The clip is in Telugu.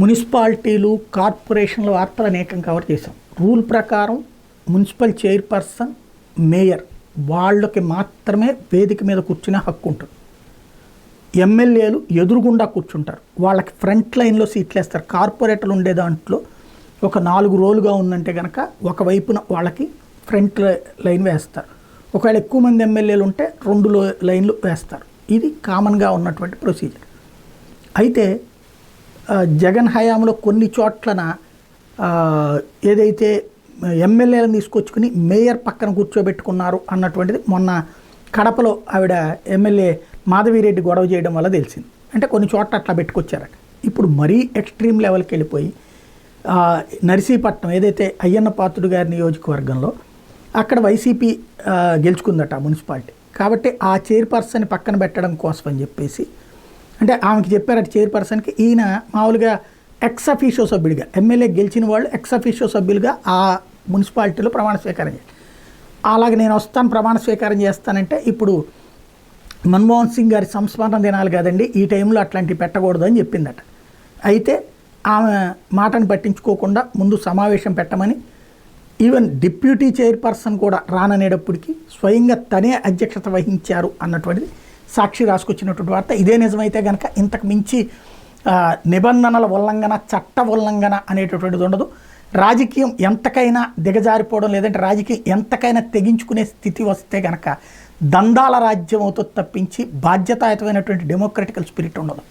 మున్సిపాలిటీలు కార్పొరేషన్ల వార్తలు అనేకం కవర్ చేశాం. రూల్ ప్రకారం మున్సిపల్ చైర్పర్సన్, మేయర్ వాళ్ళకి మాత్రమే వేదిక మీద కూర్చునే హక్కు ఉంటుంది. ఎమ్మెల్యేలు ఎదురుగుండా కూర్చుంటారు, వాళ్ళకి ఫ్రంట్ లైన్లో సీట్లు వేస్తారు. కార్పొరేటర్లు ఉండే దాంట్లో ఒక 4 రోలుగా ఉందంటే కనుక ఒకవైపున వాళ్ళకి ఫ్రంట్ లైన్ వేస్తారు. ఒకవేళ ఎక్కువ మంది ఎమ్మెల్యేలు ఉంటే 2 లైన్లు వేస్తారు. ఇది కామన్గా ఉన్నటువంటి ప్రొసీజర్. అయితే జగన్ హయాంలో కొన్ని చోట్లన ఏదైతే ఎమ్మెల్యేలను తీసుకొచ్చుకుని మేయర్ పక్కన కూర్చోబెట్టుకున్నారు అన్నటువంటిది మొన్న కడపలో ఆవిడ ఎమ్మెల్యే మాధవిరెడ్డి గొడవ చేయడం వల్ల తెలిసింది. అంటే కొన్ని చోట్ల అట్లా పెట్టుకొచ్చారట. ఇప్పుడు మరీ ఎక్స్ట్రీమ్ లెవెల్కి వెళ్ళిపోయి నర్సీపట్నం ఏదైతే అయ్యన్న పాత్రుడు గారి నియోజకవర్గంలో అక్కడ వైసీపీ గెలుచుకుందట మున్సిపాలిటీ. కాబట్టి ఆ చైర్పర్సన్ పక్కన పెట్టడం కోసం అని చెప్పేసి అంటే ఆమెకి చెప్పారట చైర్పర్సన్కి, ఈయన మామూలుగా ఎక్స్ అఫీషియో సభ్యుడిగా ఎమ్మెల్యే గెలిచిన వాళ్ళు ఎక్స్ అఫీషియో సభ్యులుగా ఆ మున్సిపాలిటీలో ప్రమాణ స్వీకారం చేయాలి. అలాగే నేను వస్తాను ప్రమాణ స్వీకారం చేస్తానంటే ఇప్పుడు మన్మోహన్ సింగ్ గారి సంస్మరణ దినాలు కాదండి, ఈ టైంలో అట్లాంటివి పెట్టకూడదు అని చెప్పిందట. అయితే ఆమె మాటను పట్టించుకోకుండా ముందు సమావేశం పెట్టమని, ఈవెన్ డిప్యూటీ చైర్పర్సన్ కూడా రాననేటప్పటికీ స్వయంగా తనే అధ్యక్షత వహించారు అన్నటువంటిది సాక్షి రాసుకొచ్చినటువంటి వార్త. ఇదే నిజమైతే కనుక ఇంతకు మించి నిబంధనల ఉల్లంఘన, చట్ట ఉల్లంఘన అనేటటువంటిది ఉండదు. రాజకీయం ఎంతకైనా దిగజారిపోవడం, లేదంటే రాజకీయం ఎంతకైనా తెగించుకునే స్థితి వస్తే కనుక దందాల రాజ్యం అవుతుంది తప్పించి బాధ్యతాయుతమైనటువంటి డెమోక్రటికల్ స్పిరిట్ ఉండదు.